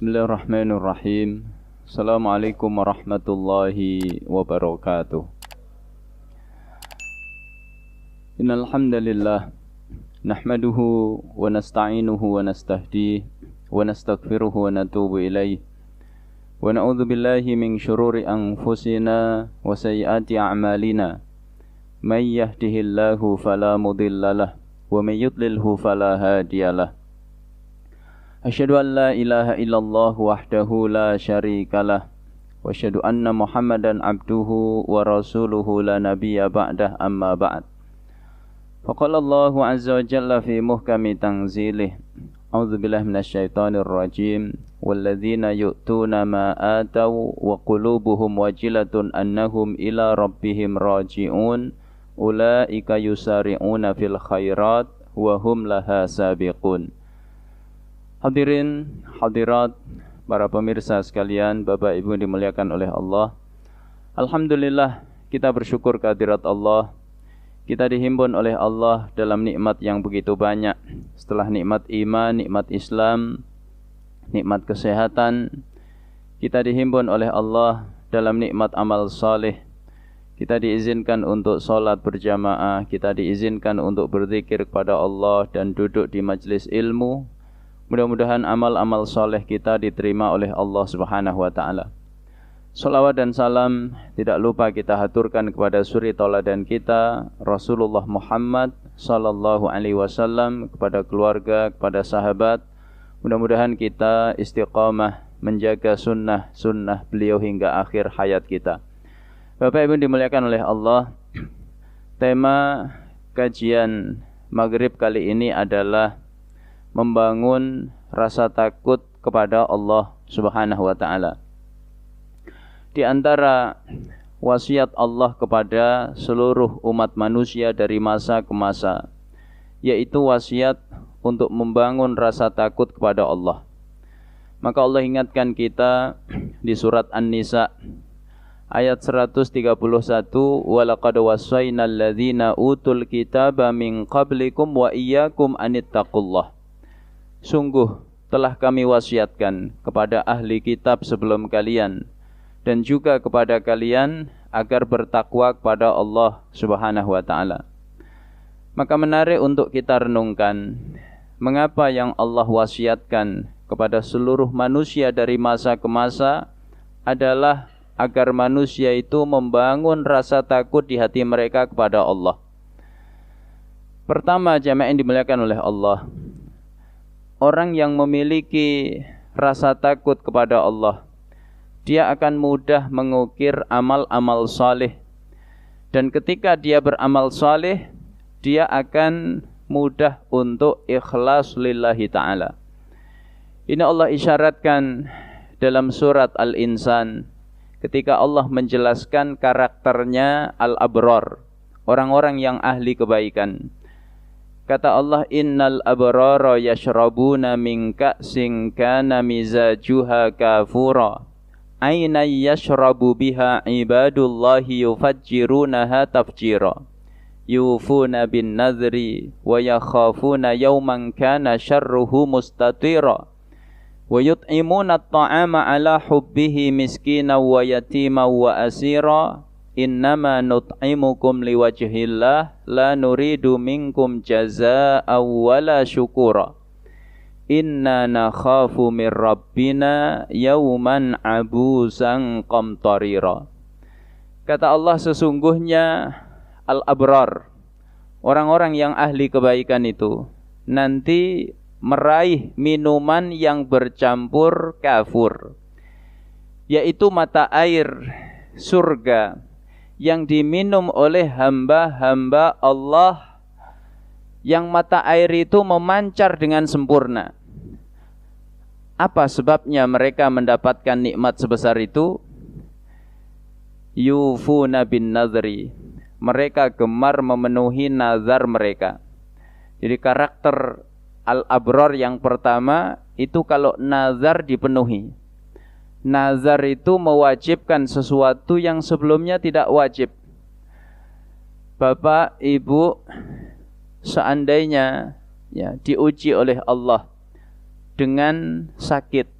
Bismillahirrahmanirrahim. Assalamualaikum warahmatullahi wabarakatuh. Innal hamdalillah nahmaduhu wa nasta'inuhu wa nastahdihi wa nastaghfiruhu wa natubu ilaih. Wa na'udzu billahi min syururi anfusina wa sayyiati a'malina. May yahdihillahu fala mudhillalah wa may yudlilhu fala hadiyalah. Asyhadu an la ilaha illallah wahdahu la syarikalah wa asyhadu anna Muhammadan abduhu wa rasuluhu la nabiyya ba'dah amma ba'd. Faqala Allahu azza wa jalla fi muhkami tanzilih. A'udzu billahi minasyaitonir rajim. Walladzina yu'tuna ma ataw wa qulubuhum wajilatun annahum ila rabbihim raji'un. Ulaika yusari'una fil khairat wa hum laha sabiqun. Hadirin, hadirat, para pemirsa sekalian, Bapak Ibu dimuliakan oleh Allah. Alhamdulillah, kita bersyukur kehadirat Allah. Kita dihimpun oleh Allah dalam nikmat yang begitu banyak. Setelah nikmat iman, nikmat Islam, nikmat kesehatan, kita dihimpun oleh Allah dalam nikmat amal saleh. Kita diizinkan untuk salat berjamaah, kita diizinkan untuk berzikir kepada Allah dan duduk di majlis ilmu. Mudah-mudahan amal-amal soleh kita diterima oleh Allah Subhanahu wa ta'ala. Salawat dan salam tidak lupa kita haturkan kepada suri tauladan kita, Rasulullah Muhammad sallallahu alaihi wasallam, kepada keluarga, kepada sahabat. Mudah-mudahan kita istiqamah menjaga sunnah beliau hingga akhir hayat kita. Bapak Ibu dimuliakan oleh Allah. Tema kajian maghrib kali ini adalah membangun rasa takut kepada Allah Subhanahu wa ta'ala. Di antara wasiat Allah kepada seluruh umat manusia dari masa ke masa, yaitu wasiat untuk membangun rasa takut kepada Allah. Maka Allah ingatkan kita di surat An-Nisa ayat 131, walaqad wasaynal ladzina utul kitaba min qablikum wa iyyakum anittaqullah. Sungguh telah kami wasiatkan kepada ahli kitab sebelum kalian dan juga kepada kalian agar bertakwa kepada Allah Subhanahu wa ta'ala. Maka menarik untuk kita renungkan, mengapa yang Allah wasiatkan kepada seluruh manusia dari masa ke masa adalah agar manusia itu membangun rasa takut di hati mereka kepada Allah. Pertama, jamaah yang dimuliakan oleh Allah, orang yang memiliki rasa takut kepada Allah, dia akan mudah mengukir amal-amal saleh. Dan ketika dia beramal saleh, dia akan mudah untuk ikhlas lillahi ta'ala. Ini Allah isyaratkan dalam surat Al-Insan ketika Allah menjelaskan karakternya al-abrar, orang-orang yang ahli kebaikan. Kata Allah, innal abrara yashrabuna min ka'sin kana mizajuha kafura ayna yashrabu biha ibadullahi yufajjirunaha tafjira yufuna bin nadhri wa yakhafuna yawman kana syarruhu mustatira wa yut'imuna at-ta'ama ala hubbihi miskina wa yatima wa asira innama nut'imukum liwajhillah la nuridu minkum jazaa'an wala syukura inna nakhafu min rabbina yawman abusan qamtarira. Kata Allah, sesungguhnya al-abrar, orang-orang yang ahli kebaikan itu nanti meraih minuman yang bercampur kafur, yaitu mata air surga yang diminum oleh hamba-hamba Allah, yang mata air itu memancar dengan sempurna. Apa sebabnya mereka mendapatkan nikmat sebesar itu? Yufuna bin nadhri, mereka gemar memenuhi nazar mereka. Jadi karakter al-abrar yang pertama itu kalau nazar dipenuhi. Nazar itu mewajibkan sesuatu yang sebelumnya tidak wajib. Bapak, Ibu, seandainya diuji oleh Allah dengan sakit,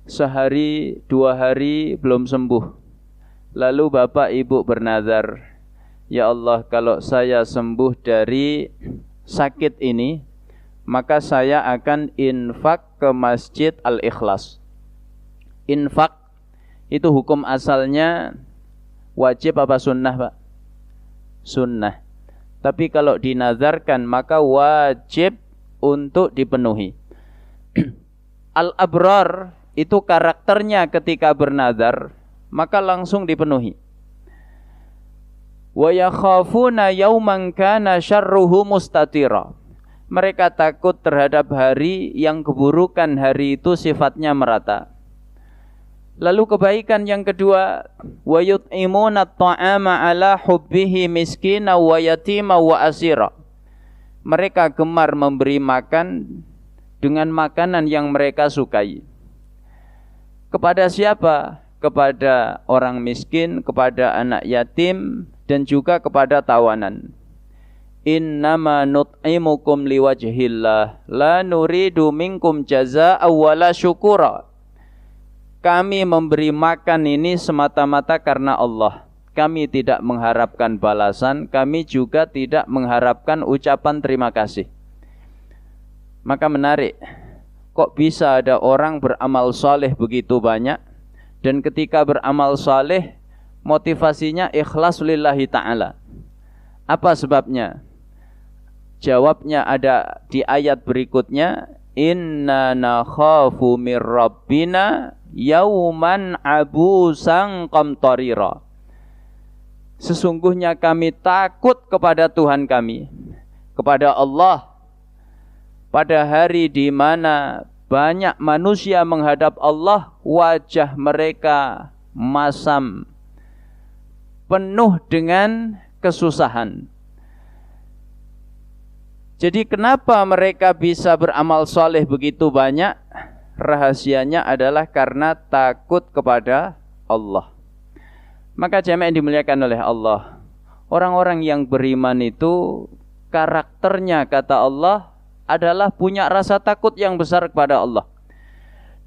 sehari 2 hari belum sembuh. Lalu bapak ibu bernazar, ya Allah, kalau saya sembuh dari sakit ini, maka saya akan infak ke Masjid Al-Ikhlas. Infak itu hukum asalnya wajib apa sunnah, Pak? Sunnah. Tapi kalau dinazarkan maka wajib untuk dipenuhi. Al-abrar itu karakternya ketika bernazar maka langsung dipenuhi. Wa yakhafuna yawman kana syarruhu mustatira. Mereka takut terhadap hari yang keburukan hari itu sifatnya merata. Lalu kebaikan yang kedua, wa yut'imuna at-ta'ama ala hubbihi miskina wa yatima wa asira. Mereka gemar memberi makan dengan makanan yang mereka sukai. Kepada siapa? Kepada orang miskin, kepada anak yatim, dan juga kepada tawanan. Innama nut'imukum liwajhillah la nuridu minkum jazaa'a wala syukura. Kami memberi makan ini semata-mata karena Allah. Kami tidak mengharapkan balasan, kami juga tidak mengharapkan ucapan terima kasih. Maka menarik, kok bisa ada orang beramal saleh begitu banyak, dan ketika beramal saleh motivasinya ikhlas lillahi ta'ala. Apa sebabnya? Jawabnya ada di ayat berikutnya, inna nakhafu mir rabbina yauman abusan qamtarira. Sesungguhnya kami takut kepada Tuhan kami, kepada Allah, pada hari di mana banyak manusia menghadap Allah, wajah mereka masam, penuh dengan kesusahan. Jadi kenapa mereka bisa beramal soleh begitu banyak? Rahasianya adalah karena takut kepada Allah. Maka jemaah yang dimuliakan oleh Allah, orang-orang yang beriman itu karakternya, kata Allah, adalah punya rasa takut yang besar kepada Allah.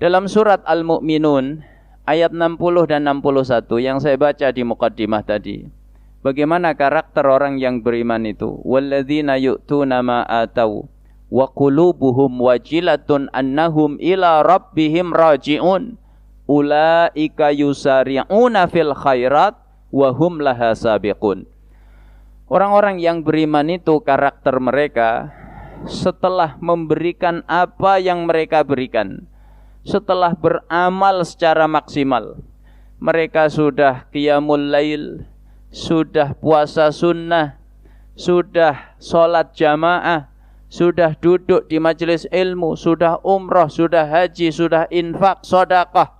Dalam surat Al-Mu'minun ayat 60 dan 61 yang saya baca di muqaddimah tadi, bagaimana karakter orang yang beriman itu? Walladzina yu'tuna ma atau wa qulubuhum wajilatun annahum ila rabbihim raji'un ulaika yusari'una fil khairat wa hum laha sabiqun. Orang-orang yang beriman itu karakter mereka, setelah memberikan apa yang mereka berikan, setelah beramal secara maksimal, mereka sudah qiyamul lail, sudah puasa sunnah, sudah sholat jamaah, sudah duduk di majelis ilmu, sudah umrah, sudah haji, sudah infak, sedekah.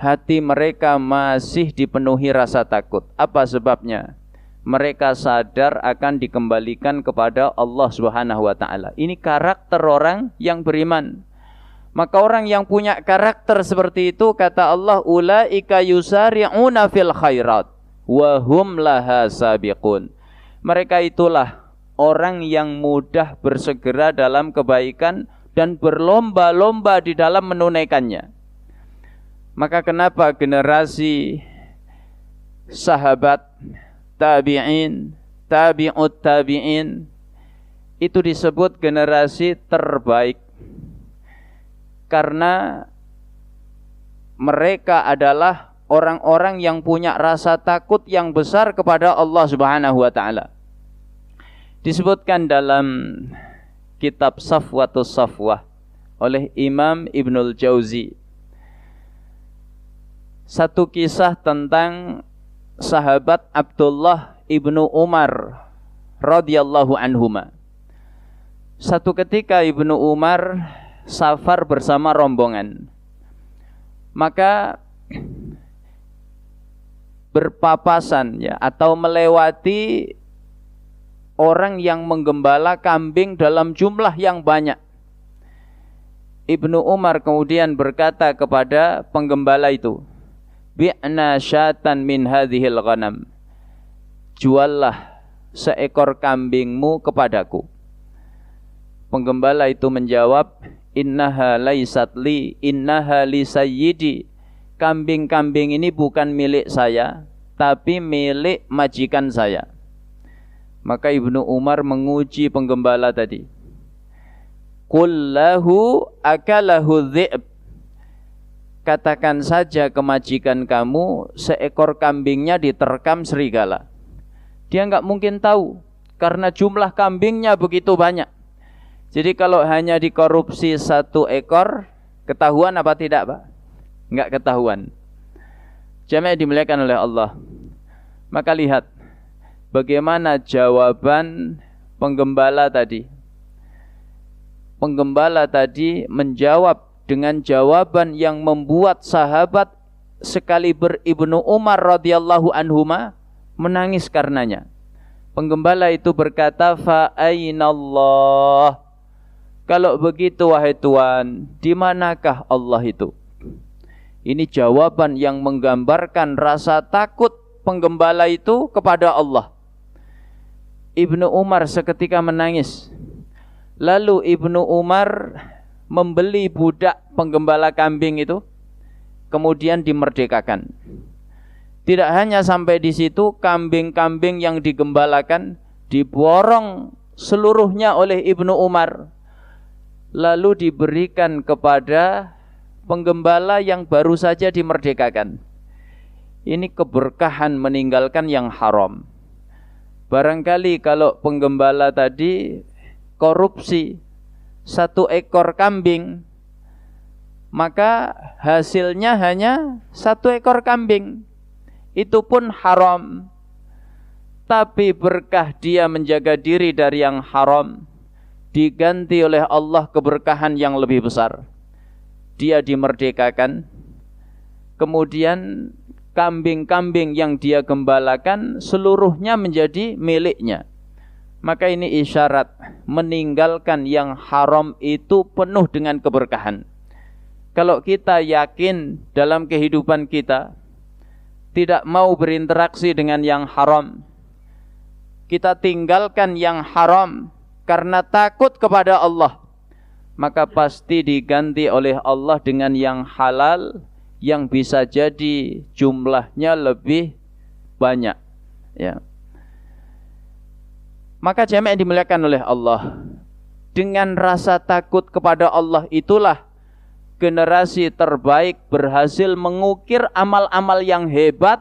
Hati mereka masih dipenuhi rasa takut. Apa sebabnya? Mereka sadar akan dikembalikan kepada Allah Subhanahu wa taala. Ini karakter orang yang beriman. Maka orang yang punya karakter seperti itu, kata Allah, ulaika yusari'una fil khairat wa hum laha sabiqun. Mereka itulah orang yang mudah bersegera dalam kebaikan dan berlomba-lomba di dalam menunaikannya. Maka kenapa generasi sahabat, tabi'in, tabi'ut tabi'in itu disebut generasi terbaik? Karena mereka adalah orang-orang yang punya rasa takut yang besar kepada Allah Subhanahu wa taala. Disebutkan dalam kitab Safwatus Safwah oleh Imam Ibnul Jauzi satu kisah tentang sahabat Abdullah ibnu Umar radhiyallahu anhuma. Satu ketika Ibnu Umar safar bersama rombongan, maka berpapasan ya, atau melewati orang yang menggembala kambing dalam jumlah yang banyak. Ibnu Umar kemudian berkata kepada penggembala itu, bi'na syatan min hadhil ghanam, juallah seekor kambingmu kepadaku. Penggembala itu menjawab, innaha laisat li, innaha li sayyidi. Kambing-kambing ini bukan milik saya, tapi milik majikan saya. Maka Ibnu Umar menguji penggembala tadi. Qul lahu akalahu dhi'b. Katakan saja ke majikan kamu, seekor kambingnya diterkam serigala. Dia enggak mungkin tahu, karena jumlah kambingnya begitu banyak. Jadi kalau hanya dikorupsi 1 ekor, ketahuan apa tidak, Pak? Enggak ketahuan. Jamaah dimuliakan oleh Allah. Maka lihat bagaimana jawaban penggembala tadi. Penggembala tadi menjawab dengan jawaban yang membuat sahabat sekaliber Ibnu Umar radhiyallahu anhuma menangis karenanya. Penggembala itu berkata, fa ainallah. Kalau begitu wahai Tuhan, di manakah Allah itu? Ini jawaban yang menggambarkan rasa takut penggembala itu kepada Allah. Ibnu Umar seketika menangis. Lalu Ibnu Umar membeli budak penggembala kambing itu, kemudian dimerdekakan. Tidak hanya sampai di situ, kambing-kambing yang digembalakan diborong seluruhnya oleh Ibnu Umar, lalu diberikan kepada penggembala yang baru saja dimerdekakan. Ini keberkahan meninggalkan yang haram. Barangkali kalau penggembala tadi korupsi 1 ekor kambing, maka hasilnya hanya 1 ekor kambing. Itu pun haram. Tapi berkah dia menjaga diri dari yang haram, diganti oleh Allah keberkahan yang lebih besar. Dia dimerdekakan, kemudian kambing-kambing yang dia gembalakan seluruhnya menjadi miliknya. Maka ini isyarat meninggalkan yang haram itu penuh dengan keberkahan. Kalau kita yakin dalam kehidupan kita tidak mau berinteraksi dengan yang haram, kita tinggalkan yang haram karena takut kepada Allah, maka pasti diganti oleh Allah dengan yang halal yang bisa jadi jumlahnya lebih banyak, ya. Maka jemaah yang dimuliakan oleh Allah, dengan rasa takut kepada Allah itulah generasi terbaik berhasil mengukir amal-amal yang hebat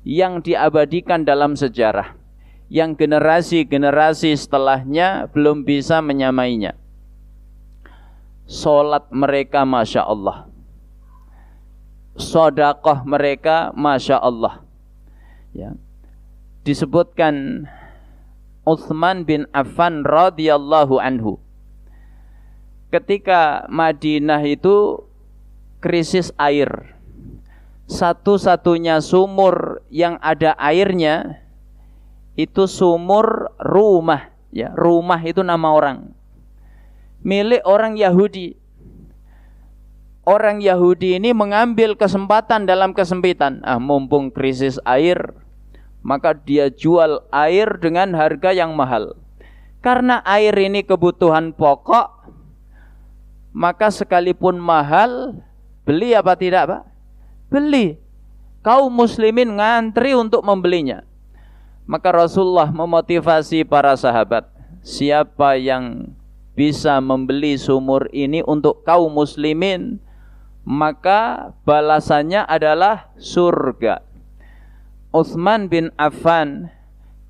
yang diabadikan dalam sejarah, yang generasi-generasi setelahnya belum bisa menyamainya. Salat mereka Masya Allah, sedekah mereka Masya Allah, ya. Disebutkan Utsman bin Affan radhiyallahu anhu, ketika Madinah itu krisis air, satu-satunya sumur yang ada airnya itu sumur Rumah, ya. Rumah itu nama orang, milik orang Yahudi. Orang Yahudi ini mengambil kesempatan dalam kesempitan. Mumpung krisis air, maka dia jual air dengan harga yang mahal. Karena air ini kebutuhan pokok, maka sekalipun mahal, beli apa tidak, Pak? Beli. Kaum muslimin ngantri untuk membelinya. Maka Rasulullah memotivasi para sahabat, siapa yang bisa membeli sumur ini untuk kaum muslimin, maka balasannya adalah surga. Utsman bin Affan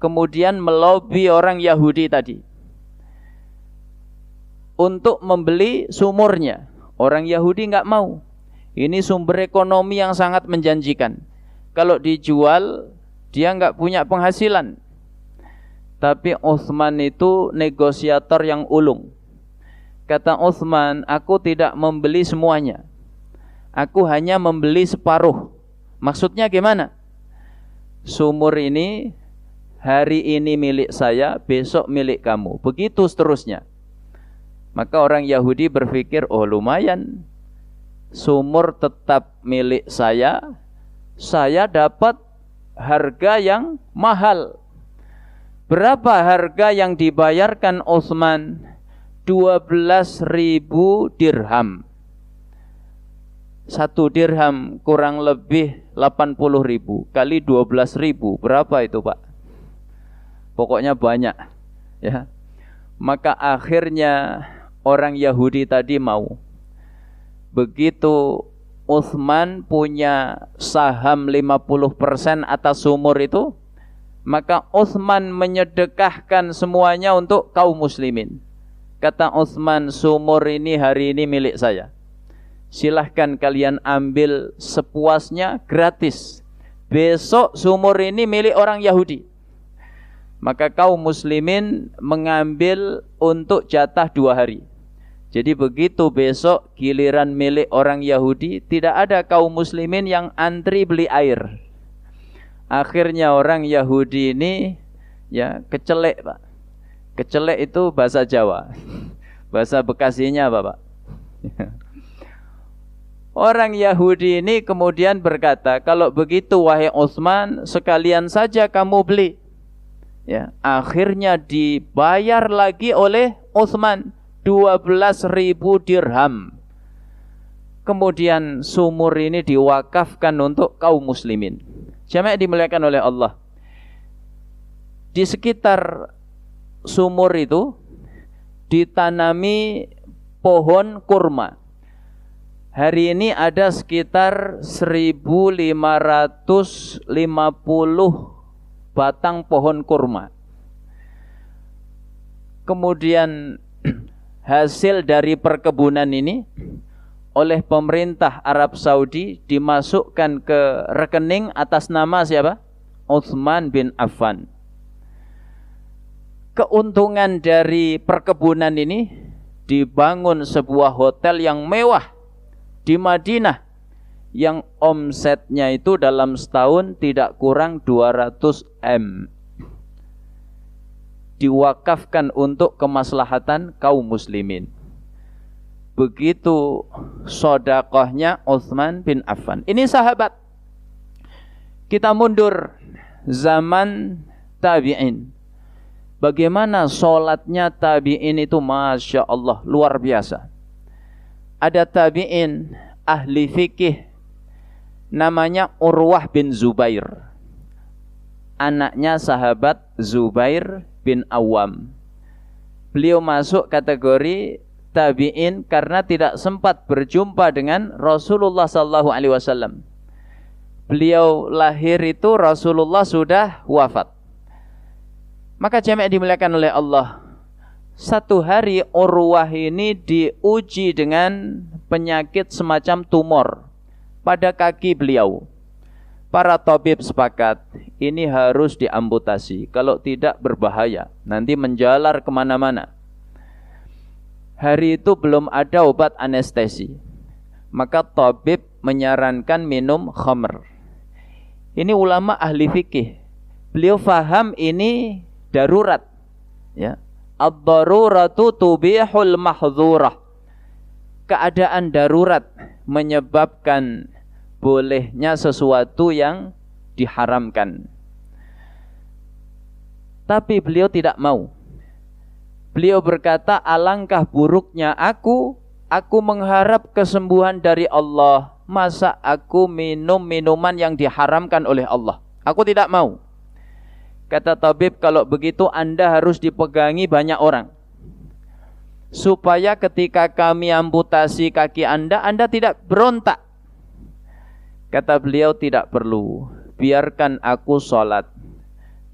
kemudian melobi orang Yahudi tadi untuk membeli sumurnya. Orang Yahudi enggak mau. Ini sumber ekonomi yang sangat menjanjikan. Kalau dijual, dia enggak punya penghasilan. Tapi Utsman itu negosiator yang ulung. Kata Utsman, aku tidak membeli semuanya. Aku hanya membeli separuh. Maksudnya gimana? Sumur ini hari ini milik saya, besok milik kamu. Begitu seterusnya. Maka orang Yahudi berpikir, oh lumayan, sumur tetap milik saya dapat harga yang mahal. Berapa harga yang dibayarkan Utsman? 12.000 dirham. 1 dirham kurang lebih 80.000 kali 12.000, berapa itu Pak? Pokoknya banyak ya. Maka akhirnya orang Yahudi tadi mau. Begitu Utsman punya saham 50% atas sumur itu, maka Utsman menyedekahkan semuanya untuk kaum muslimin. Kata Utsman, sumur ini hari ini milik saya. Silahkan kalian ambil sepuasnya gratis. Besok sumur ini milik orang Yahudi. Maka kaum muslimin mengambil untuk jatah 2 hari. Jadi begitu besok giliran milik orang Yahudi, tidak ada kaum muslimin yang antri beli air. Akhirnya orang Yahudi ini ya kecelek Pak. Kecelek itu bahasa Jawa. Bahasa Bekasinya apa Pak? Orang Yahudi ini kemudian berkata, kalau begitu wahai Utsman, sekalian saja kamu beli. Ya, akhirnya dibayar lagi oleh Utsman 12.000 dirham. Kemudian sumur ini diwakafkan untuk kaum muslimin. Jamaah dimuliakan oleh Allah. Di sekitar sumur itu ditanami pohon kurma. Hari ini ada sekitar 1.550 batang pohon kurma. Kemudian hasil dari perkebunan ini oleh pemerintah Arab Saudi dimasukkan ke rekening atas nama siapa? Utsman bin Affan. Keuntungan dari perkebunan ini dibangun sebuah hotel yang mewah di Madinah yang omsetnya itu dalam setahun tidak kurang 200 M. Diwakafkan untuk kemaslahatan kaum muslimin. Begitu sedekahnya Utsman bin Affan. Ini sahabat. Kita mundur zaman tabi'in. Bagaimana sholatnya tabi'in itu, Masya Allah, luar biasa. Ada tabi'in ahli fikih namanya Urwah bin Zubair, anaknya sahabat Zubair bin Awam. Beliau masuk kategori tabi'in karena tidak sempat berjumpa dengan Rasulullah SAW. Beliau lahir itu Rasulullah sudah wafat. Maka jamaah dimuliakan oleh Allah, satu hari Urwah ini diuji dengan penyakit semacam tumor pada kaki beliau. Para tabib sepakat, ini harus diamputasi. Kalau tidak berbahaya, nanti menjalar kemana-mana. Hari itu belum ada obat anestesi. Maka tabib menyarankan minum khamr. Ini ulama ahli fikih. Beliau faham ini darurat. Ya. Ad-daruratu tubihul mahdzurah. Keadaan darurat menyebabkan bolehnya sesuatu yang diharamkan. Tapi beliau tidak mau. Beliau berkata, alangkah buruknya aku mengharap kesembuhan dari Allah. Masa aku minum minuman yang diharamkan oleh Allah? Aku tidak mau. Kata tabib, kalau begitu Anda harus dipegangi banyak orang, supaya ketika kami amputasi kaki Anda tidak berontak. Kata beliau, tidak perlu, biarkan aku sholat.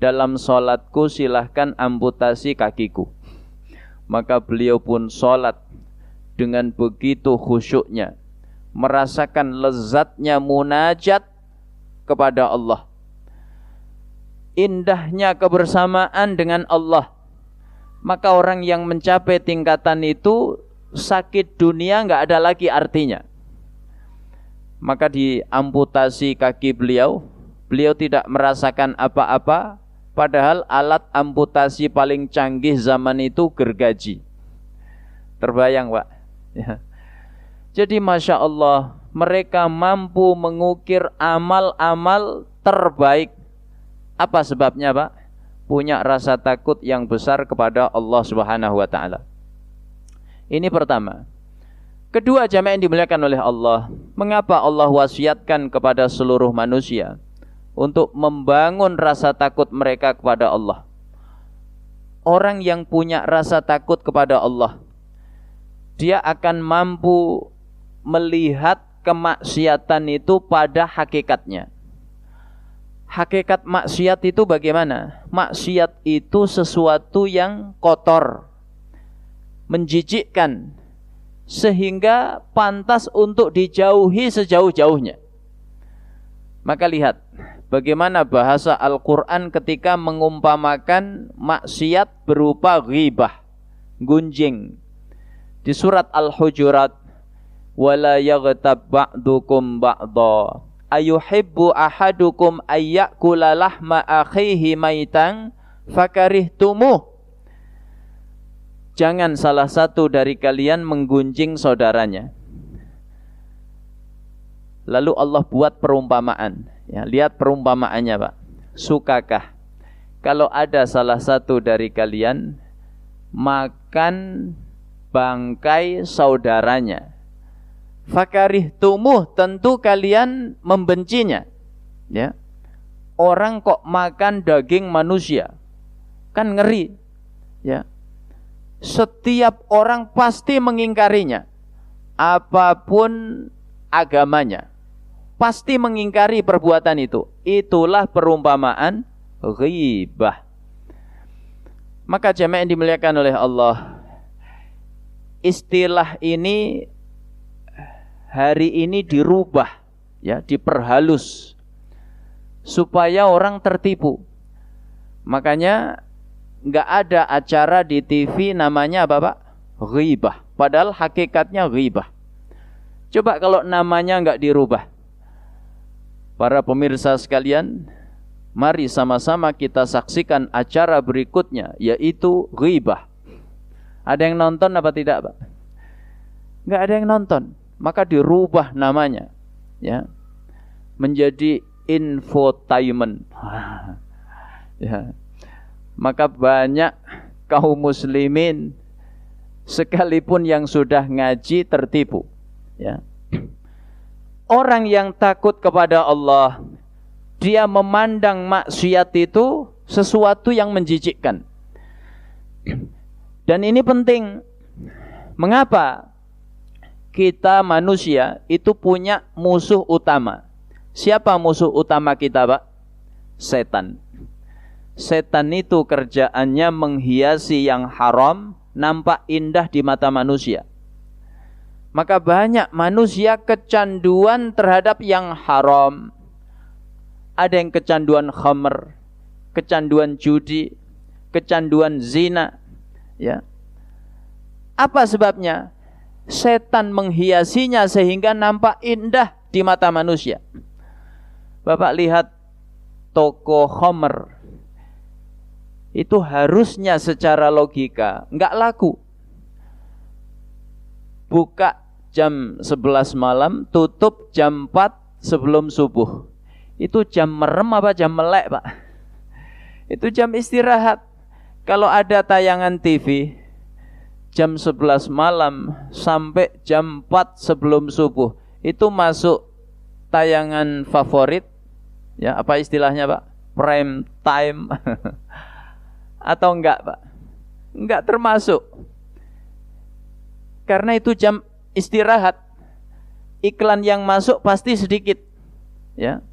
Dalam sholatku silahkan amputasi kakiku. Maka beliau pun sholat dengan begitu khusyuknya, merasakan lezatnya munajat kepada Allah, indahnya kebersamaan dengan Allah. Maka orang yang mencapai tingkatan itu, sakit dunia nggak ada lagi artinya. Maka diamputasi kaki beliau. Beliau tidak merasakan apa-apa, padahal alat amputasi paling canggih zaman itu gergaji. Terbayang Pak ya. Jadi Masya Allah, mereka mampu mengukir amal-amal terbaik. Apa sebabnya Pak? Punya rasa takut yang besar kepada Allah Subhanahu wa ta'ala. Ini pertama. Kedua, jamaah yang dimuliakan oleh Allah, mengapa Allah wasiatkan kepada seluruh manusia untuk membangun rasa takut mereka kepada Allah? Orang yang punya rasa takut kepada Allah, dia akan mampu melihat kemaksiatan itu pada hakikatnya. Hakikat maksiat itu bagaimana? Maksiat itu sesuatu yang kotor, menjijikkan, sehingga pantas untuk dijauhi sejauh-jauhnya. Maka lihat bagaimana bahasa Al-Quran ketika mengumpamakan maksiat berupa ghibah, gunjing. Di surat Al-Hujurat, wala yaghtab ba'dukum ba'dha ayuhibbu ahadukum ayyakula lahma akhihi maitan fakarihtumuh. Jangan salah satu dari kalian menggunjing saudaranya. Lalu Allah buat perumpamaan. Ya, lihat perumpamaannya, Pak. Sukakah kalau ada salah satu dari kalian makan bangkai saudaranya? Fakarihtumuh, tentu kalian membencinya. Ya. Orang kok makan daging manusia, kan ngeri. Ya. Setiap orang pasti mengingkarinya, apapun agamanya, pasti mengingkari perbuatan itu. Itulah perumpamaan ghibah. Maka jamaah yang dimuliakan oleh Allah, istilah ini hari ini dirubah, ya, diperhalus supaya orang tertipu. Makanya nggak ada acara di TV namanya apa, Pak? Ghibah. Padahal hakikatnya ghibah. Coba kalau namanya nggak dirubah. Para pemirsa sekalian, mari sama-sama kita saksikan acara berikutnya, yaitu ghibah. Ada yang nonton apa tidak, Pak? Nggak ada yang nonton. Maka dirubah namanya, ya, menjadi infotainment. Ya. Maka banyak kaum muslimin sekalipun yang sudah ngaji tertipu. Ya. Orang yang takut kepada Allah, dia memandang maksiat itu sesuatu yang menjijikkan. Dan ini penting. Mengapa? Kita manusia itu punya musuh utama. Siapa musuh utama kita, Pak? Setan. Setan itu kerjaannya menghiasi yang haram nampak indah di mata manusia. Maka banyak manusia kecanduan terhadap yang haram. Ada yang kecanduan khamr, kecanduan judi, kecanduan zina, ya. Apa sebabnya? Setan menghiasinya sehingga nampak indah di mata manusia. Bapak lihat toko khamr, itu harusnya secara logika nggak laku. Buka jam 11 malam, tutup jam 4 sebelum subuh. Itu jam merem apa jam melek, Pak? Itu jam istirahat. Kalau ada tayangan TV jam 11 malam sampai jam 4 sebelum subuh, itu masuk tayangan favorit, ya, apa istilahnya, Pak? Prime time. Atau enggak, Pak? Enggak termasuk. Karena itu jam istirahat. Iklan yang masuk pasti sedikit, ya.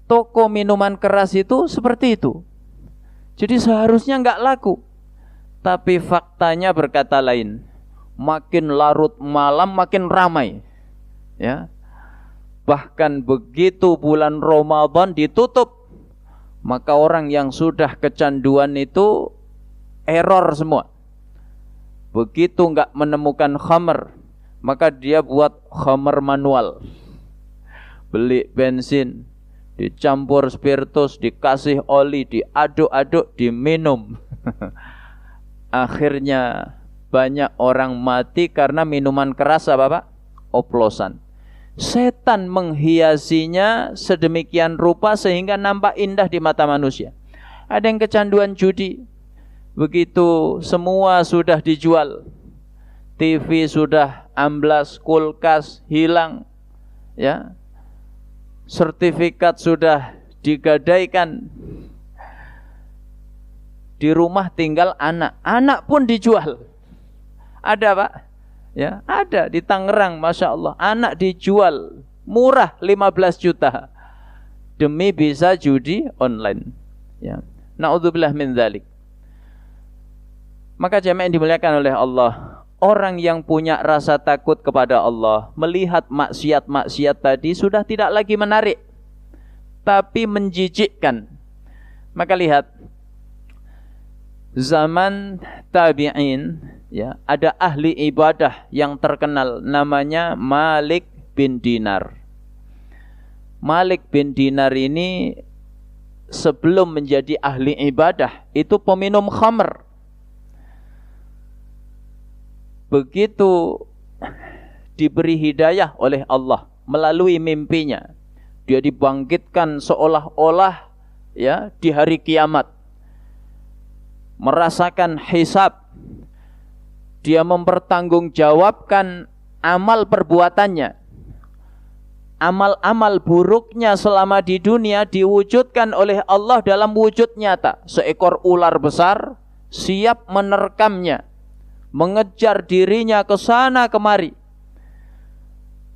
Toko minuman keras itu seperti itu. Jadi seharusnya enggak laku. Tapi faktanya berkata lain. Makin larut malam makin ramai, ya. Bahkan begitu bulan Ramadan ditutup, maka orang yang sudah kecanduan itu error semua. Begitu enggak menemukan khamr, maka dia buat khamr manual. Beli bensin, dicampur spiritus, dikasih oli, diaduk-aduk, diminum. Akhirnya banyak orang mati karena minuman keras apa, Pak? Oplosan. Setan menghiasinya sedemikian rupa sehingga nampak indah di mata manusia. Ada yang kecanduan judi. Begitu semua sudah dijual, TV sudah amblas, kulkas hilang, ya, sertifikat sudah digadaikan, di rumah tinggal anak pun dijual. Ada Pak? Ya, ada di Tangerang, Masya Allah, anak dijual murah 15 juta demi bisa judi online. Ya, naudzubillah min dzalik. Maka jemaah yang dimuliakan oleh Allah, orang yang punya rasa takut kepada Allah, melihat maksiat-maksiat tadi sudah tidak lagi menarik, tapi menjijikkan. Maka lihat, zaman tabi'in, ya, ada ahli ibadah yang terkenal namanya Malik bin Dinar. Malik bin Dinar ini sebelum menjadi ahli ibadah itu peminum khamr. Begitu diberi hidayah oleh Allah melalui mimpinya, dia dibangkitkan seolah-olah, ya, di hari kiamat, merasakan hisab. Dia mempertanggungjawabkan amal perbuatannya. Amal-amal buruknya selama di dunia diwujudkan oleh Allah dalam wujud nyata. Seekor ular besar siap menerkamnya, mengejar dirinya ke sana kemari.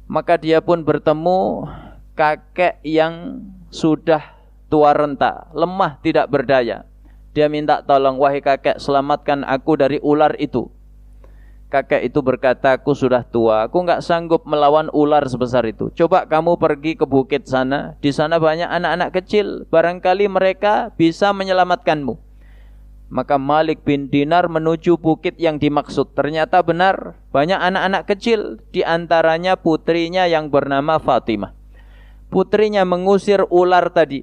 Maka dia pun bertemu kakek yang sudah tua renta, lemah tidak berdaya. Dia minta tolong, wahai kakek, selamatkan aku dari ular itu. Kakek itu berkata, aku sudah tua, aku nggak sanggup melawan ular sebesar itu. Coba kamu pergi ke bukit sana, di sana banyak anak-anak kecil, barangkali mereka bisa menyelamatkanmu. Maka Malik bin Dinar menuju bukit yang dimaksud. Ternyata benar, banyak anak-anak kecil, di antaranya putrinya yang bernama Fatimah. Putrinya mengusir ular tadi.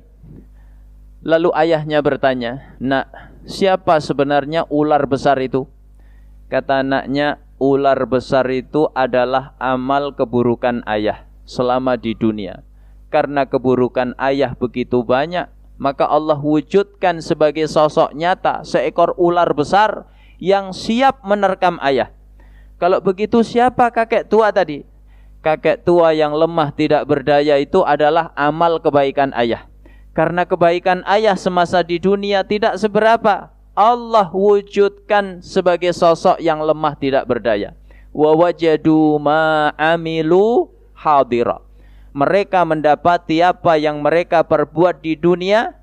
Lalu ayahnya bertanya, nak, siapa sebenarnya ular besar itu? Kata anaknya, ular besar itu adalah amal keburukan ayah selama di dunia. Karena keburukan ayah begitu banyak, maka Allah wujudkan sebagai sosok nyata seekor ular besar yang siap menerkam ayah. Kalau begitu siapa kakek tua tadi? Kakek tua yang lemah tidak berdaya itu adalah amal kebaikan ayah. Karena kebaikan ayah semasa di dunia tidak seberapa, Allah wujudkan sebagai sosok yang lemah tidak berdaya. Wa wajadu ma amilu hadira. Mereka mendapati apa yang mereka perbuat di dunia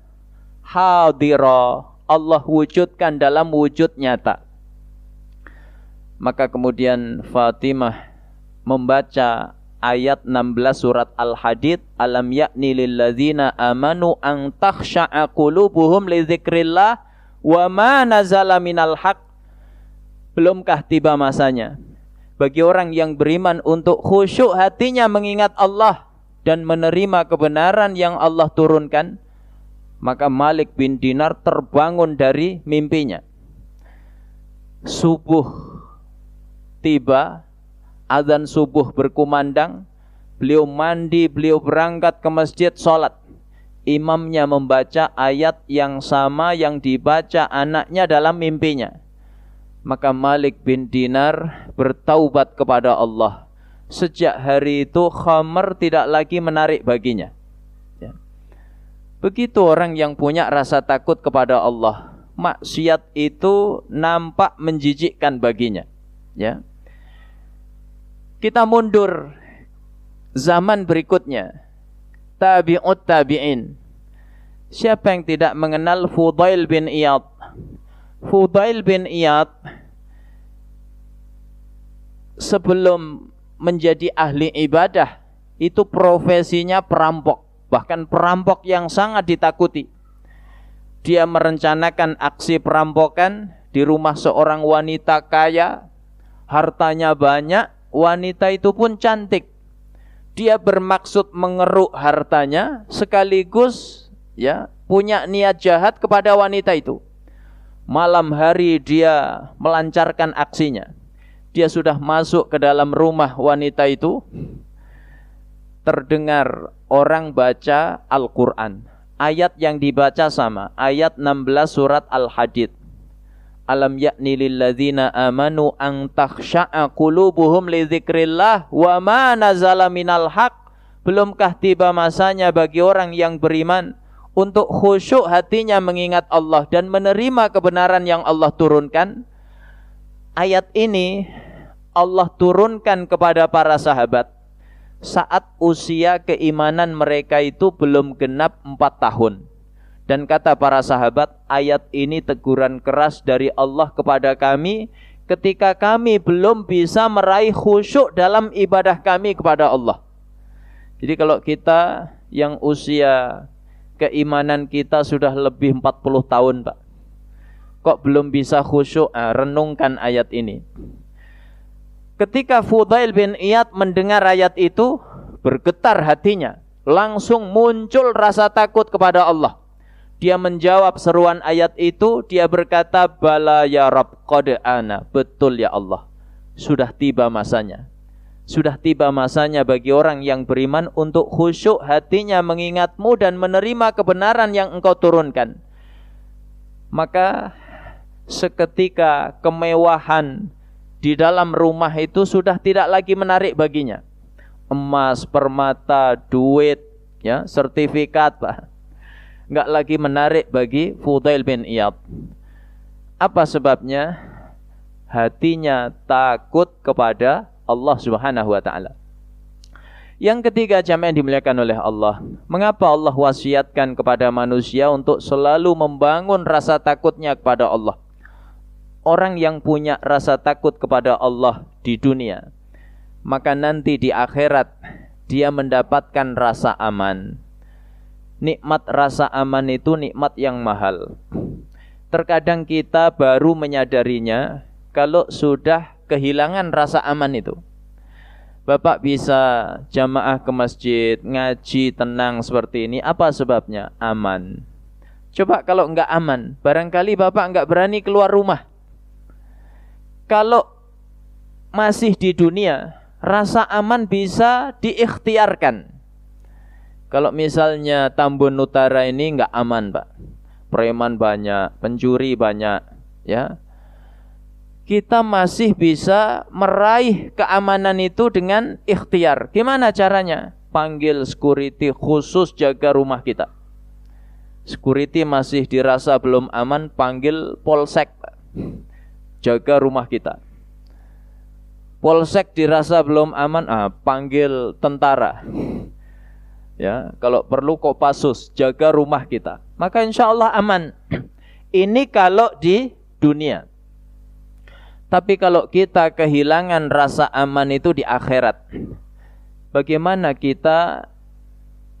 hadira. Allah wujudkan dalam wujud nyata. Maka kemudian Fatimah membaca ayat 16 surat Al-Hadid, alam ya'ni lilladzina amanu an takhsha'a qulubuhum li dzikrillah wa ma nazala minal haq. Belumkah tiba masanya bagi orang yang beriman untuk khusyuk hatinya mengingat Allah dan menerima kebenaran yang Allah turunkan? Maka Malik bin Dinar terbangun dari mimpinya. Subuh tiba, azan subuh berkumandang, beliau mandi, beliau berangkat ke masjid sholat. Imamnya membaca ayat yang sama yang dibaca anaknya dalam mimpinya. Maka Malik bin Dinar bertaubat kepada Allah. Sejak hari itu khamr tidak lagi menarik baginya. Ya. Begitu orang yang punya rasa takut kepada Allah, maksiat itu nampak menjijikkan baginya. Ya. Kita mundur zaman berikutnya, tabi'ut tabi'in. Siapa yang tidak mengenal Fudail bin Iyad? Fudail bin Iyad sebelum menjadi ahli ibadah itu profesinya perampok, bahkan perampok yang sangat ditakuti. Dia merencanakan aksi perampokan di rumah seorang wanita kaya, hartanya banyak, wanita itu pun cantik. Dia bermaksud mengeruk hartanya sekaligus, ya, punya niat jahat kepada wanita itu. Malam hari dia melancarkan aksinya. Dia sudah masuk ke dalam rumah wanita itu. Terdengar orang baca Al-Quran. Ayat yang dibaca sama, ayat 16 surat Al-Hadid. Alam ya'ni lil ladzina amanu an takhsha'a qulubuhum li dzikrillah wa ma nazala minal haq. Belumkah tiba masanya bagi orang yang beriman untuk khusyuk hatinya mengingat Allah dan menerima kebenaran yang Allah turunkan? Ayat ini Allah turunkan kepada para sahabat saat usia keimanan mereka itu belum genap 4 tahun. Dan kata para sahabat, ayat ini teguran keras dari Allah kepada kami ketika kami belum bisa meraih khusyuk dalam ibadah kami kepada Allah. Jadi kalau kita yang usia keimanan kita sudah lebih 40 tahun, Pak, kok belum bisa khusyuk? Renungkan ayat ini. Ketika Fudail bin Iyad mendengar ayat itu, bergetar hatinya, langsung muncul rasa takut kepada Allah. Dia menjawab seruan ayat itu, dia berkata, Bala ya Rabb qad ana. Betul ya Allah, sudah tiba masanya. Sudah tiba masanya bagi orang yang beriman untuk khusyuk hatinya mengingat-Mu dan menerima kebenaran yang Engkau turunkan. Maka seketika kemewahan di dalam rumah itu sudah tidak lagi menarik baginya. Emas, permata, duit, ya, sertifikat, Pak, enggak lagi menarik bagi Fudail bin Iyad. Apa sebabnya? Hatinya takut kepada Allah Subhanahu wa taala. Yang ketiga, jamaah yang dimuliakan oleh Allah, mengapa Allah wasiatkan kepada manusia untuk selalu membangun rasa takutnya kepada Allah? Orang yang punya rasa takut kepada Allah di dunia, maka nanti di akhirat dia mendapatkan rasa aman. Nikmat rasa aman itu nikmat yang mahal. Terkadang kita baru menyadarinya kalau sudah kehilangan rasa aman itu. Bapak bisa jamaah ke masjid, ngaji tenang seperti ini, apa sebabnya? Aman. Coba kalau enggak aman, barangkali Bapak enggak berani keluar rumah. Kalau masih di dunia, rasa aman bisa diikhtiarkan. Kalau misalnya Tambun Utara ini enggak aman, Pak. Preman banyak, pencuri banyak, ya. Kita masih bisa meraih keamanan itu dengan ikhtiar. Gimana caranya? Panggil security khusus jaga rumah kita. Security masih dirasa belum aman, panggil polsek, Pak, jaga rumah kita. Polsek dirasa belum aman, panggil tentara. Ya, kalau perlu Kopassus, jaga rumah kita. Maka insya Allah aman. Ini kalau di dunia. Tapi kalau kita kehilangan rasa aman itu di akhirat, bagaimana kita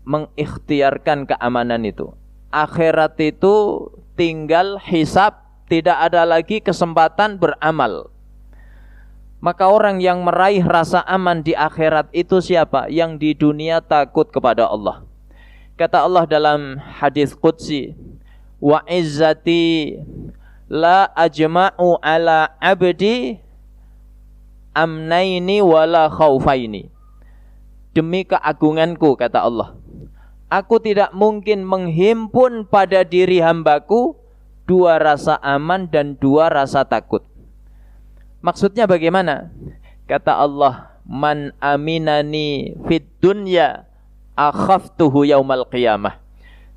mengikhtiarkan keamanan itu? Akhirat itu tinggal hisab, tidak ada lagi kesempatan beramal. Maka orang yang meraih rasa aman di akhirat itu siapa? Yang di dunia takut kepada Allah. Kata Allah dalam hadis qudsi, wa izzati la ajma'u ala abdi amnaini wala khaufaini. Demi keagunganku, kata Allah, aku tidak mungkin menghimpun pada diri hambaku 2 rasa aman dan 2 rasa takut. Maksudnya bagaimana? Kata Allah, man aminani fid dunya akhaftuhu yaumal qiyamah.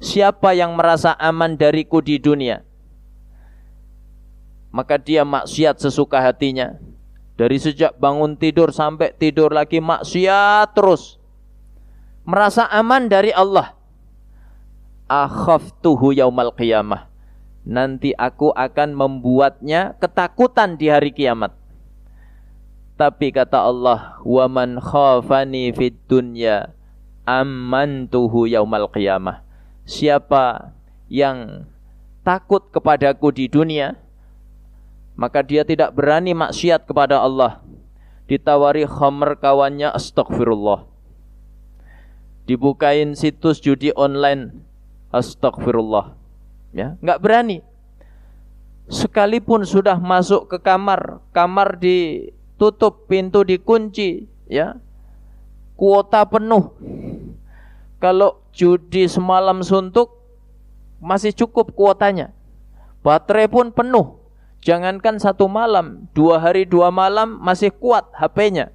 Siapa yang merasa aman dariku di dunia, maka dia maksiat sesuka hatinya. Dari sejak bangun tidur sampai tidur lagi maksiat terus. Merasa aman dari Allah. Akhaftuhu yaumal qiyamah. Nanti aku akan membuatnya ketakutan di hari kiamat. Tapi kata Allah, wa man khafani fid dunya amantuhu yaumal qiyamah. Siapa yang takut kepadaku di dunia, maka dia tidak berani maksiat kepada Allah. Ditawari khamr kawannya, astagfirullah. Dibukain situs judi online, astagfirullah. Ya, enggak berani. Sekalipun sudah masuk ke kamar, kamar ditutup, pintu dikunci, ya. Kuota penuh. Kalau judi semalam suntuk, masih cukup kuotanya. Baterai pun penuh. Jangankan 1 malam, 2 hari 2 malam masih kuat HP-nya.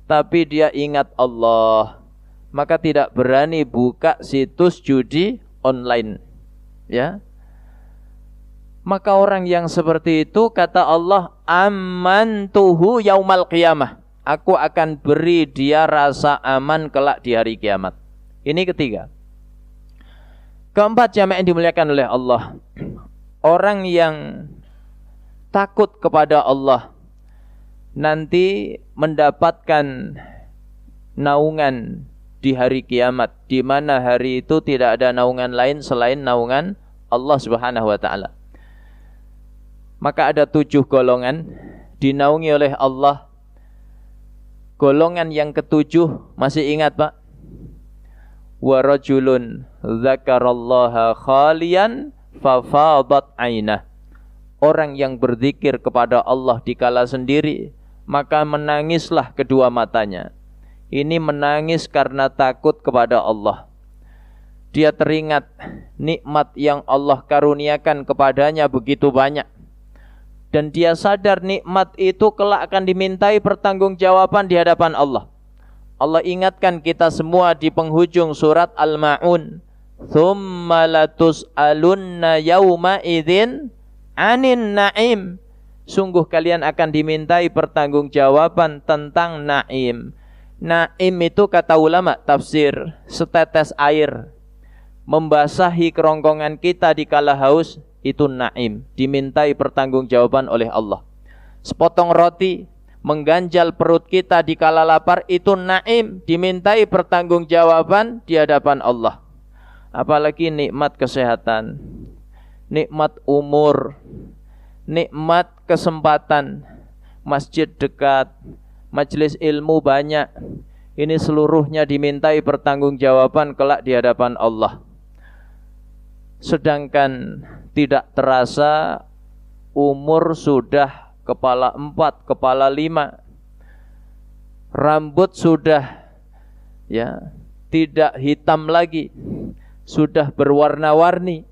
Tapi dia ingat Allah, maka tidak berani buka situs judi online. Ya. Maka orang yang seperti itu, kata Allah, amantuhu yaumal qiyamah. Aku akan beri dia rasa aman kelak di hari kiamat. Ini ketiga. Keempat, jamaah yang dimuliakan oleh Allah, orang yang takut kepada Allah nanti mendapatkan naungan di hari kiamat, di mana hari itu tidak ada naungan lain selain naungan Allah Subhanahu wa taala. Maka ada 7 golongan dinaungi oleh Allah. Golongan yang ke-7, masih ingat Pak? Wa rajulun dzakarallaha khalian fafadat ainah. Orang yang berzikir kepada Allah dikala sendiri, maka menangislah kedua matanya. Ini menangis karena takut kepada Allah. Dia teringat nikmat yang Allah karuniakan kepadanya begitu banyak. Dan dia sadar nikmat itu kelak akan dimintai pertanggungjawaban di hadapan Allah. Allah ingatkan kita semua di penghujung surat Al-Ma'un. Tsumma latus'alunna yawma idzin 'anin na'im. Sungguh kalian akan dimintai pertanggungjawaban tentang na'im. Na'im itu kata ulama tafsir, setetes air membasahi kerongkongan kita di kala haus, itu na'im, dimintai pertanggungjawaban oleh Allah. Sepotong roti mengganjal perut kita di kala lapar, itu na'im, dimintai pertanggungjawaban di hadapan Allah. Apalagi nikmat kesehatan, nikmat umur, nikmat kesempatan, masjid dekat, majelis ilmu banyak. Ini seluruhnya dimintai pertanggungjawaban kelak di hadapan Allah. Sedangkan tidak terasa umur sudah kepala 4, kepala 5. Rambut sudah ya tidak hitam lagi, sudah berwarna-warni.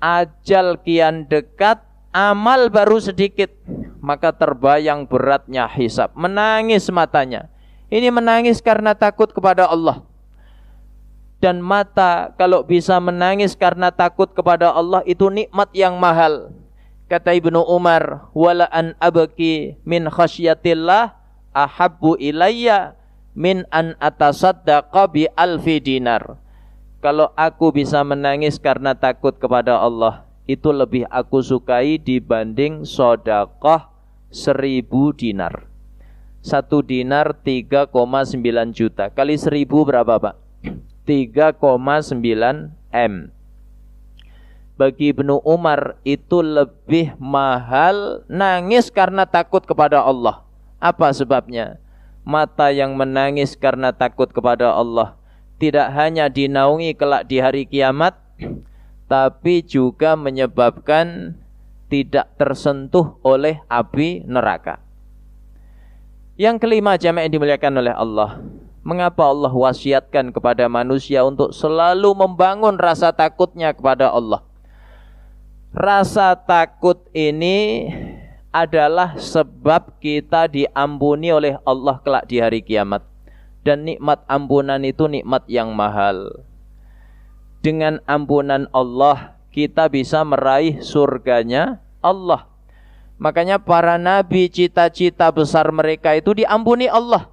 Ajal kian dekat, amal baru sedikit, maka terbayang beratnya hisab. Menangis matanya. Ini menangis karena takut kepada Allah. Dan mata kalau bisa menangis karena takut kepada Allah, itu nikmat yang mahal. Kata Ibnu Umar, wala an abki min khasyatillah ahabbu ilayya min an atasaddaqa bi alfi dinar. Kalau aku bisa menangis karena takut kepada Allah, itu lebih aku sukai dibanding sedekah 1000 dinar. 1 dinar 3,9 juta. Kali 1000 berapa Pak? 3,9 M. Bagi Ibnu Umar itu lebih mahal nangis karena takut kepada Allah. Apa sebabnya? Mata yang menangis karena takut kepada Allah tidak hanya dinaungi kelak di hari kiamat, tapi juga menyebabkan tidak tersentuh oleh api neraka. Yang kelima, jamaah yang dimuliakan oleh Allah, mengapa Allah wasiatkan kepada manusia untuk selalu membangun rasa takutnya kepada Allah? Rasa takut ini adalah sebab kita diampuni oleh Allah kelak di hari kiamat. Dan nikmat ampunan itu nikmat yang mahal. Dengan ampunan Allah kita bisa meraih surganya Allah. Makanya para nabi, cita-cita besar mereka itu diampuni Allah.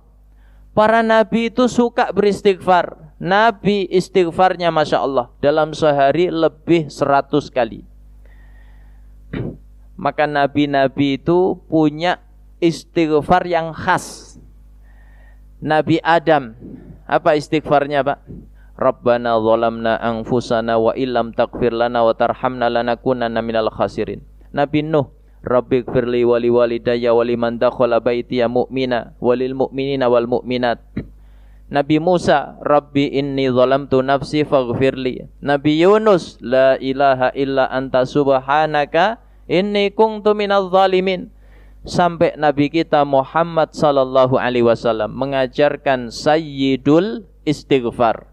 Para nabi itu suka beristighfar. Nabi istighfarnya Masya Allah, dalam sehari lebih 100 kali. Maka nabi-nabi itu punya istighfar yang khas. Nabi Adam, apa istighfarnya Pak? Rabbana zalamna anfusana wa illam taghfir lana wa tarhamna lanakunanna minal khasirin. Nabi Nuh, Rabbighfirli wa liwalidayya wa liman dakhala baitiya mu'mina walil mu'minina wal mu'minat. Nabi Musa, Rabbi inni zalamtu nafsi faghfirli. Nabi Yunus, la ilaha illa anta subhanaka inni kuntu minadz zalimin. Sampai Nabi kita Muhammad sallallahu alaihi wasallam mengajarkan sayyidul istighfar.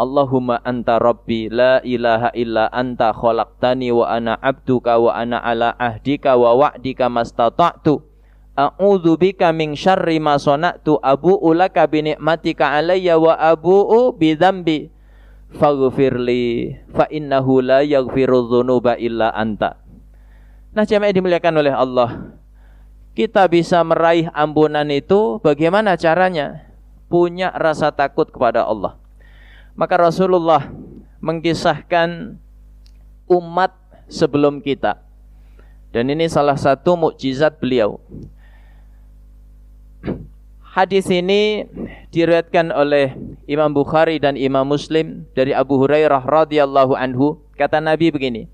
Allahumma anta rabbi la ilaha illa anta khalaqtani wa ana abduka wa ana ala ahdika wa wa'dika mastata'tu a'udzu bika min syarri ma sana'tu abu'u laka bi ni'matika alayya wa abu'u bi dzambi faghfirli fa innahu la yaghfiru dzunuba illa anta. Nah, jemaah dimuliakan oleh Allah, kita bisa meraih ampunan itu bagaimana caranya? Punya rasa takut kepada Allah. Maka Rasulullah mengkisahkan umat sebelum kita. Dan ini salah satu mukjizat beliau. Hadis ini diriwayatkan oleh Imam Bukhari dan Imam Muslim dari Abu Hurairah radhiyallahu anhu. Kata Nabi begini,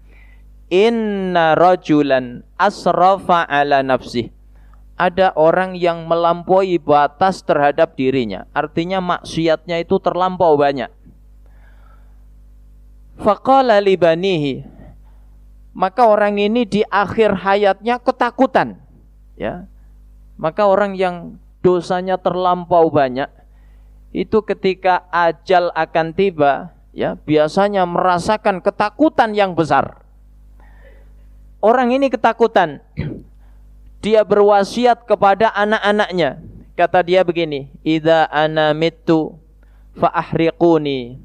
inna rajulan asrafa ala nafsih. Ada orang yang melampaui batas terhadap dirinya. Artinya maksiatnya itu terlampau banyak. Faqala li banihi. Maka orang ini di akhir hayatnya ketakutan. Ya. Maka orang yang dosanya terlampau banyak, itu ketika ajal akan tiba, ya, biasanya merasakan ketakutan yang besar. Orang ini ketakutan. Dia berwasiat kepada anak-anaknya. Kata dia begini, idza ana mittu fa ahriquni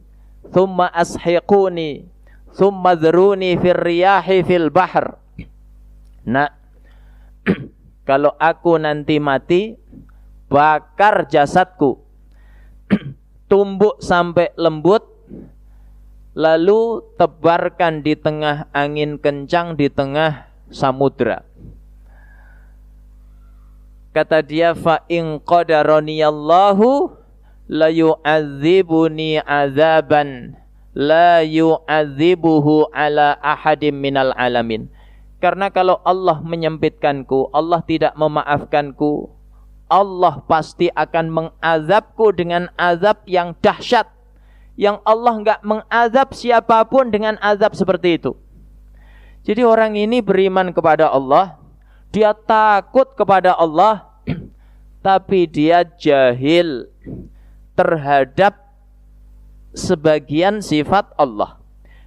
thumma ashiquni thumma dhruni fir riyahi fil bahr. Nah, kalau aku nanti mati, bakar jasadku, tumbuk sampai lembut, lalu tebarkan di tengah angin kencang, di tengah samudra. Kata dia, fa in qadarani-Allahu la yu'adzibuni azaban la yu'adzibuhu ala ahadim minal alamin. Karena kalau Allah menyempitkanku, Allah tidak memaafkanku, Allah pasti akan mengazabku dengan azab yang dahsyat, yang Allah enggak mengazab siapapun dengan azab seperti itu. Jadi orang ini beriman kepada Allah, dia takut kepada Allah, tapi dia jahil terhadap sebagian sifat Allah.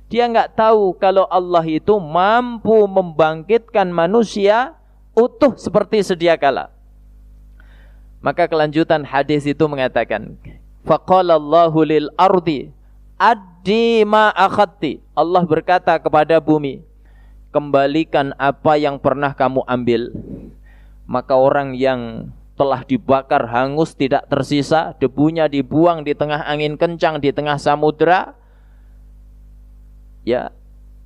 Dia enggak tahu kalau Allah itu mampu membangkitkan manusia utuh seperti sedia kala. Maka kelanjutan hadis itu mengatakan, faqala Allahu lil ardi addi ma akhadti. Allah berkata kepada bumi, kembalikan apa yang pernah kamu ambil. Maka orang yang telah dibakar hangus tidak tersisa, debunya dibuang di tengah angin kencang, di tengah samudra, ya,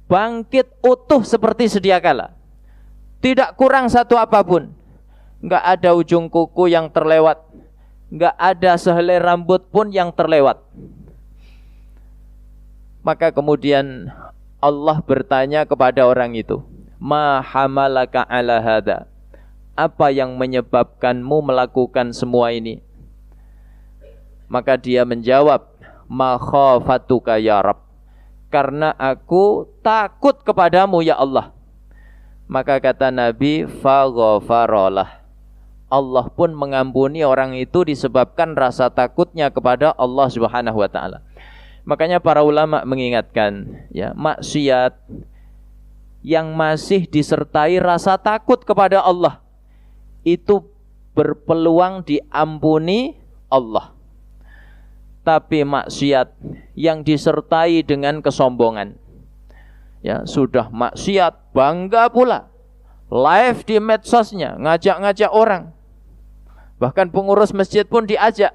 bangkit utuh seperti sedia kala. Tidak kurang satu apapun. Enggak ada ujung kuku yang terlewat, enggak ada sehelai rambut pun yang terlewat. Maka kemudian Allah bertanya kepada orang itu, ma hamalaka ala hada? Apa yang menyebabkanmu melakukan semua ini? Maka dia menjawab, ma khafatuka ya Rabb. Karena aku takut kepadamu ya Allah. Maka kata Nabi, faghfaralah. Allah pun mengampuni orang itu disebabkan rasa takutnya kepada Allah Subhanahu wa taala. Makanya para ulama mengingatkan, ya, maksiat yang masih disertai rasa takut kepada Allah itu berpeluang diampuni Allah. Tapi maksiat yang disertai dengan kesombongan, ya, sudah maksiat bangga pula, live di medsosnya, ngajak-ngajak orang, bahkan pengurus masjid pun diajak.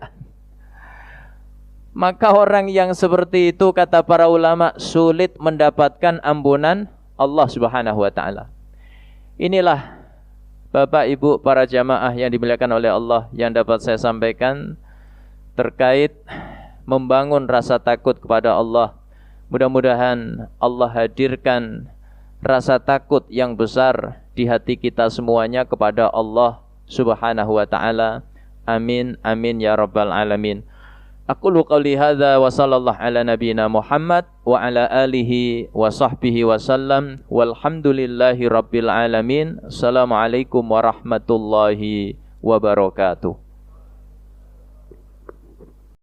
Maka orang yang seperti itu, kata para ulama, sulit mendapatkan ampunan Allah Subhanahu wa taala. Inilah Bapak Ibu para jamaah yang dimuliakan oleh Allah yang dapat saya sampaikan terkait membangun rasa takut kepada Allah. Mudah-mudahan Allah hadirkan rasa takut yang besar di hati kita semuanya kepada Allah Subhanahu wa taala. Amin amin ya rabbal alamin. Aqulu qawli hadza wa sallallahu ala nabiyyina Muhammad wa ala alihi wa sahbihi wa sallam walhamdulillahi rabbil alamin. Assalamualaikum warahmatullahi wabarakatuh.